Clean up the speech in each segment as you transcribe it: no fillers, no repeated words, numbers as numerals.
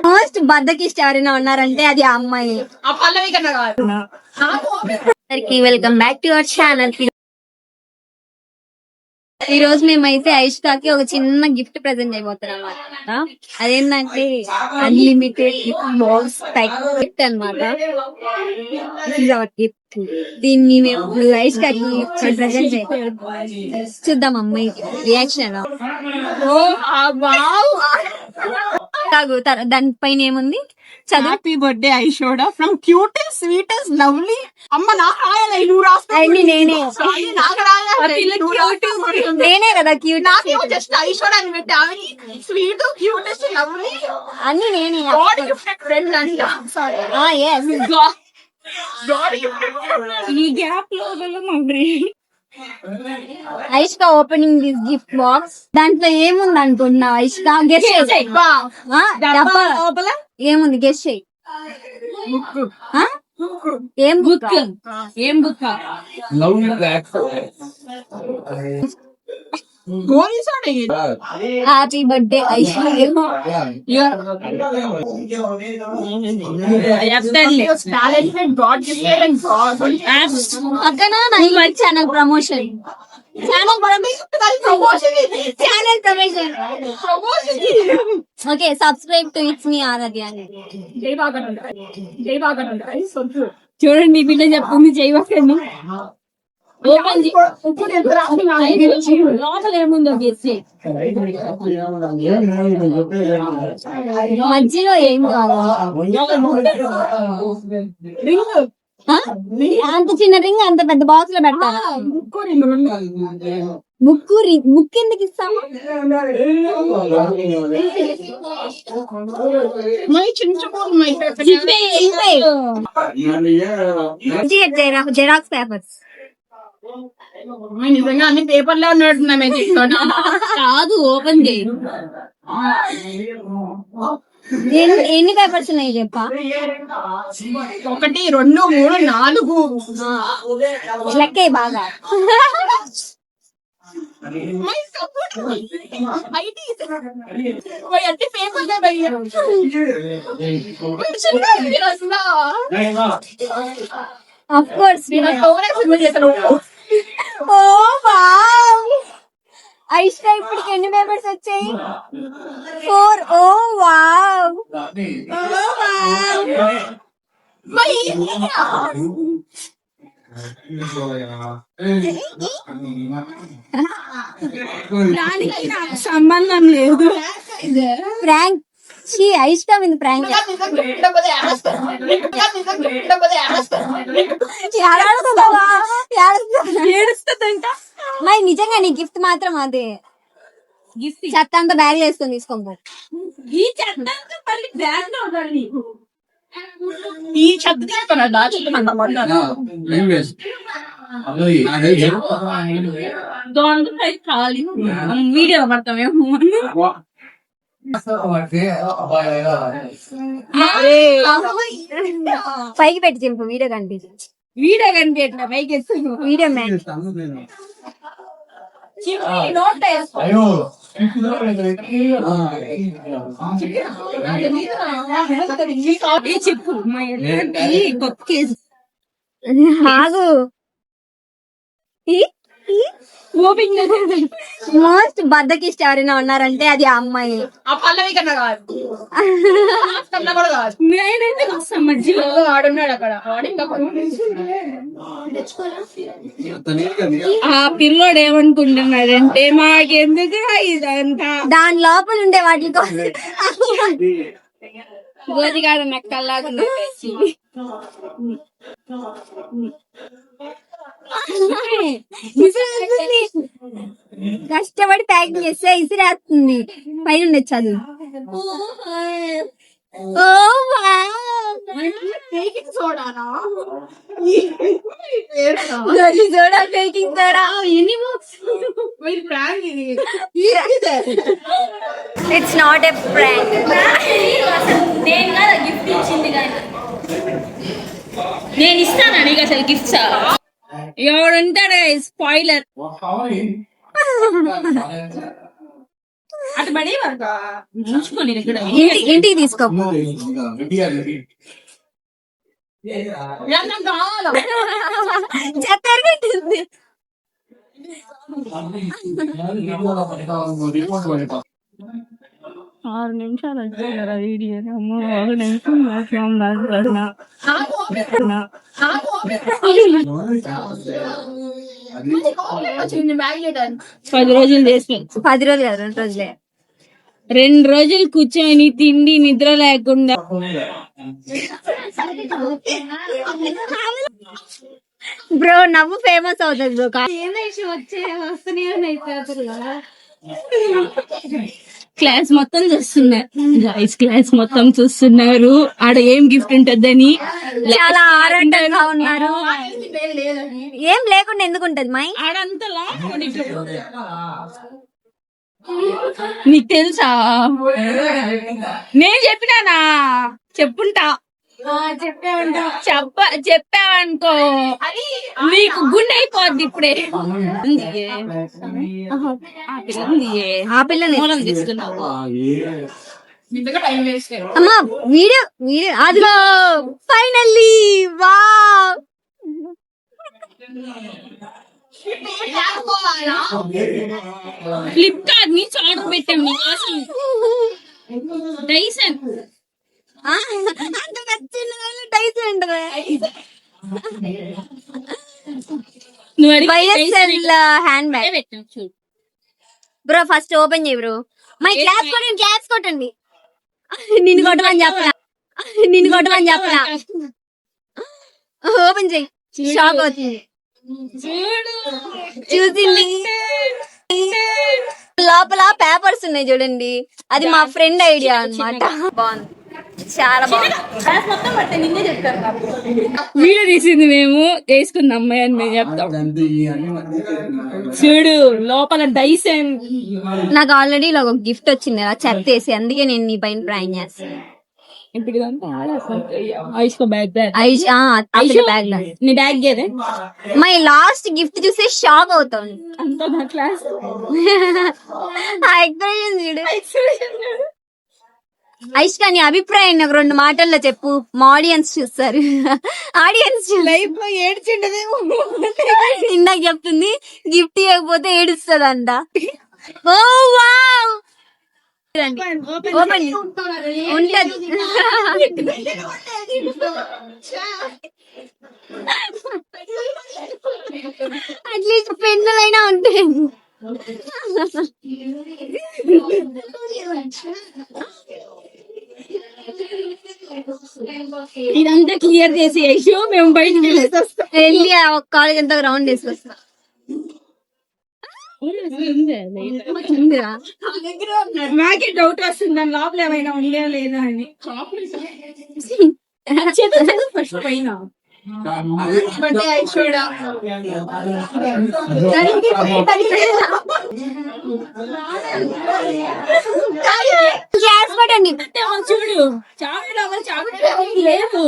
Most బద్దకిష్ట ఎవరైనా ఉన్నారంటే అది ఆ అమ్మాయి. Welcome back to our channel. ఈ రోజు మేమైతే ఐష్కాకి ఒక చిన్న గిఫ్ట్ ప్రెజెంట్ అయిపోతున్నాం అనమాట. అదేంటంటే అన్లిమిటెడ్ గిఫ్ట్ అనమాట. గిఫ్ట్ దీన్ని మేము ఐష్కాకి ప్రెజెంట్ చూద్దాం అమ్మాయి రియాక్షన్ ఎలా. దానిపైన ఏముంది, హ్యాపీ బర్త్డే ఐషోడా ఫ్రమ్ క్యూటెస్ట్ స్వీటెస్ట్ లవ్లీ. అమ్మ నాకు రాయాలి, నువ్వు రాస్తావు. నేనే కదా క్యూట్. జస్ట్ ఐషోడా అని పెట్టావి. స్వీట్ క్యూటెస్ట్ లవ్లీ అన్ని నేనే. ఫ్రెండ్ అంట. ఈ గ్యాప్ లో ఐష్కా ఓపెనింగ్ దిస్ గిఫ్ట్ బాక్స్. దాంట్లో ఏముంది అనుకుంటున్నావు ఐష్కా? గెస్ లోపల ఏముంది, గెస్ చేయి. ఏం బుక్? ఏం బుక్? Happy birthday Aishka. అక్కన నా channel promotion. Okay, subscribe to it's me Aaradhya. చూడండి బిడ్డ చెప్తుంది జైవాకండి. లోపల ఏముందో గెస్సి. మధ్యలో ఏం కాదు. అంత చిన్న రింగ్ అంత పెద్ద బాక్స్ లో పెట్టాలి. ముక్కు ఎందుకు ఇస్తాము? Xerox papers. నిజంగా అన్ని పేపర్లో ఉన్నట్టున్నా. కాదు, ఓపెన్ చేయి. ఎన్ని పేపర్స్ ఉన్నాయి చెప్పా? 1 2 3 4 లెక్కే బాగా. Of course. ఓ వావ్, ఐష్కా ఇప్పటికి ఎన్ని పేపర్స్ వచ్చాయి? 4. ఓ వావ్. సంబంధం లేదు. ప్రాంక్. ఐష్కా మీద ప్రాంక్. మరి నిజంగా నీ గిఫ్ట్ మాత్రం అదే. చెత్త అంతా బ్యాగ్ చేసుకొని తీసుకోబో. ఈ చెత్త ఈ చెత్త వీడియో పడతామేమో. పైకి పెట్టి చెప్పు, వీడియో కనిపించు. వీడియో కనిపించట్లా, పైకి వీడియో మ్యాన్. చెప్పు ఆగు. మోస్ట్ బద్దకిష్ట ఎవరైనా ఉన్నారంటే అది ఆ అమ్మాయి. నేనైతే మధ్యలో ఆడున్నాడు అక్కడ. ఆ పిల్లోడు ఏమనుకుంటున్నాడంటే మాకెందుకు ఇదంతా. దాని లోపల ఉండే వాటి కోసం గోజిగాడ నెక్కల్లాగా కష్టపడి ప్యాకింగ్ చేస్తే ఇసిరేస్తుంది. పైన ఉండేది చదువు. Soda baking soda. It's not a prank. నేను ఇస్తాను నీకు అసలు గిఫ్ట్స్. ఎవడుంటాడే స్పాయిలర్ అటు పడి ముంచుకొని ఇక్కడ ఇంటికి తీసుకో. చక్కెర కట్టింది. 6 నిమిషాలు వచ్చిందా వీడియో? 6 నిమిషం. 10 రోజులు చేసి 10 రోజులు కాదు 2 రోజులే. 2 రోజులు కూర్చొని తిండి నిద్ర లేకుండా బ్రో నవ్వు ఫేమస్ అవుతుంది బ్రో. క్లాస్ మొత్తం చూస్తున్నారు గైస్, క్లాస్ మొత్తం చూస్తున్నారు. ఆడ ఏం గిఫ్ట్ ఉంటుందని చాలా ఆరాటంగా ఉన్నారు. ఏం లేకుండా ఎందుకు ఉంటది మై ఆడంతలా. నీకు తెలుసా? నేను చెప్పినానా? చెప్పుంటా. చెప్పావనుకో నీకు గుండె అయిపోద్ది ఇప్పుడే. ఆ పిల్లని అమ్మా వీడియో అదిగో ఫైనల్లీ వా. ఫ్లిప్కార్ట్ నుంచి ఆర్డర్ పెట్టాం మీకోసం. Dyson hand bag bro. First open చేయి బ్రో. మై క్లాప్స్ కొట్టండి. నిన్ను కొట్టమని చెప్పరా? ఓపెన్ చెయ్యి. షాక్ అవుతుంది. చూసింది లోపల పేపర్స్ ఉన్నాయి చూడండి. అది మా ఫ్రెండ్ ఐడియా అన్నమాట. బాగుంది, చాలా బాగుంది. వీడియో తీసింది మేము, చేసుకుంది అమ్మాయి అని మేము చెప్తాం. చూడు లోపల డైసన్. నాకు ఆల్రెడీ ఇలా ఒక గిఫ్ట్ వచ్చింది కదా చెత్తేసి, అందుకే నేను నీ పైన ప్రాంక్ చేస్తాను. మై లాస్ట్ గిఫ్ట్ చూస్తే షాక్ అవుతాను. ఐష్కా నీ అభిప్రాయం నాకు 2 మాటల్లో చెప్పు. మా ఆడియన్స్ చూస్తారు. ఆడియన్స్ లైఫ్ లో ఏడ్చిండదేమో. ఇందాక చెప్తుంది గిఫ్ట్ ఇవ్వకపోతే ఏడుస్తుందంట. ఓ వావ్, ఓపెన్ ఉంటది. అట్లీస్ట్ పెన్నులైనా ఉంటాయి. ఇదంతా క్లియర్ చేసి యశు మేము బయటకు వెళ్ళి ఒక కాలేజ్ అంతా రౌండ్ వేసుకొస్తాం. నాకే డౌట్ వస్తుంది దాని లోపల ఏమైనా ఉండే లేదా అని. ఫస్ట్ పైన చూడు చాక్లెట్ లేవు.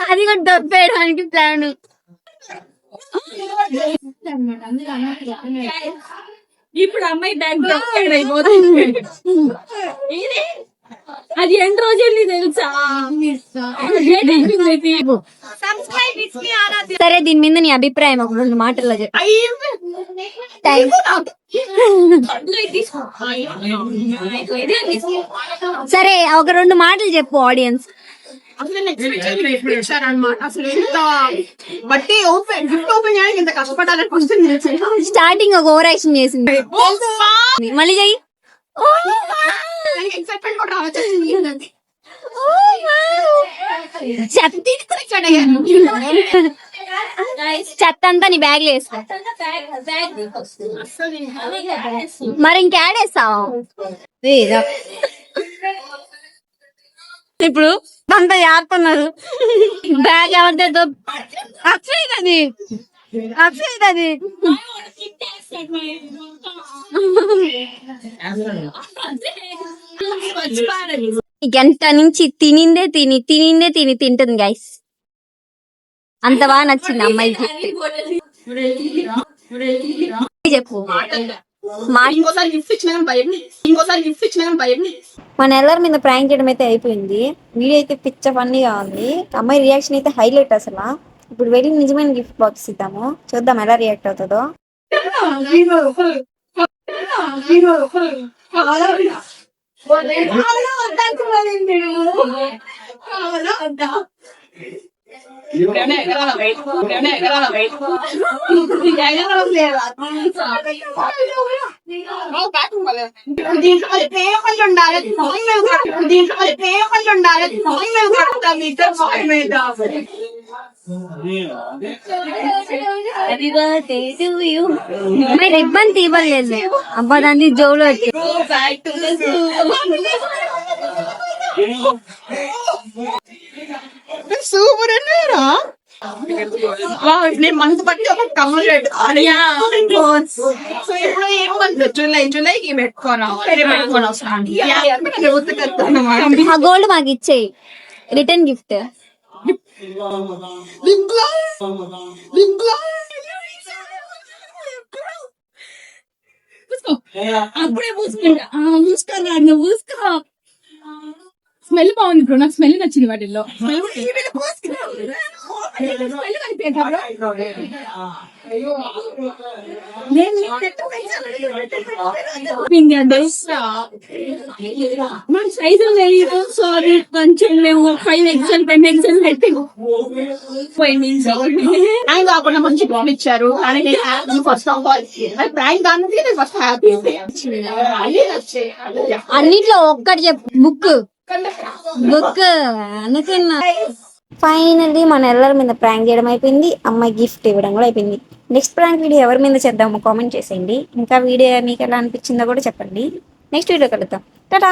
అది కూడా దొబ్బేయడానికి ప్లాన్. ఇప్పుడు అమ్మాయి బ్యాగ్ అయిపోతుంది. అది ఎన్ని రోజులు తెలుసా? సరే దీని మీద నీ అభిప్రాయం ఒక 2 మాటల్లో చెప్పు. సరే ఒక 2 మాటలు చెప్పు ఆడియన్స్. స్టార్టింగ్ ఒక ఓవర్ యాక్షన్ చేసింది, మళ్ళీ చెయ్యి. చెత్త అంతా నీ బ్యాగ్ లో వేసుకో. మరి ఇంకేడేస్తావు? ఇప్పుడు అంతా చేస్తున్నారు. బ్యాగ్ ఏమంటే అక్షయ్ అది గంట నుంచి తినిందే తింటుంది గైస్. అంత బాగా నచ్చింది అమ్మాయి గిఫ్ట్. చెప్పు ఇంకోసారి గిఫ్ట్ ఇచ్చిన భయం. మన ఎల్లరి మీద ప్రాంక్ చేయడం అయితే అయిపోయింది. వీడియో అయితే పిచ్చ ఫన్నీగా ఉంది. అమ్మాయి రియాక్షన్ అయితే హైలైట్ అసలు. ఇప్పుడు వెళ్ళి నిజమైన గిఫ్ట్ బాక్స్ ఇద్దాము, చూద్దాం ఎలా రియాక్ట్ అవుతుందో. రిబ్బన్ తీయలేదు అబ్బా, దాన్ని జోలో సూపర్ అన్నారా. నేను మనసు బట్టి ఒక కమల్ సో ఇప్పుడు ఏమంటారు జూలైకి పెట్టుకోవాలి ఆ గోల్డ్ మాకు ఇచ్చేయి, రిటర్న్ గిఫ్ట్. అప్పుడే పూసుకో స్మెల్ బాగుంది బ్రో, నాకు స్మెల్ నచ్చింది వాటిల్లో. మన సైజు తెలియదు, సారీ కొంచెం మేము 5 XL 10 XL ప్రాంక్ కాకుండా మంచి బాల్ ఇచ్చారు. ఫస్ట్ ఆఫ్ ఆల్ ప్రాంక్ దానికి ఫస్ట్ హ్యాపీ. అన్నిట్లో ఒక్కటి చెప్పు, బుక్ అనుకున్నా. ఫైనల్లీ మన ఎల్లరి మీద ప్రాంక్ చేయడం అయిపోయింది, అమ్మాయి గిఫ్ట్ ఇవ్వడం కూడా అయిపోయింది. నెక్స్ట్ ప్రాంక్ వీడియో ఎవరి మీద చేద్దామో కామెంట్ చేసేయండి. ఇంకా వీడియో మీకు ఎలా అనిపించిందో కూడా చెప్పండి. నెక్స్ట్ వీడియో కలుద్దాం. టాటా.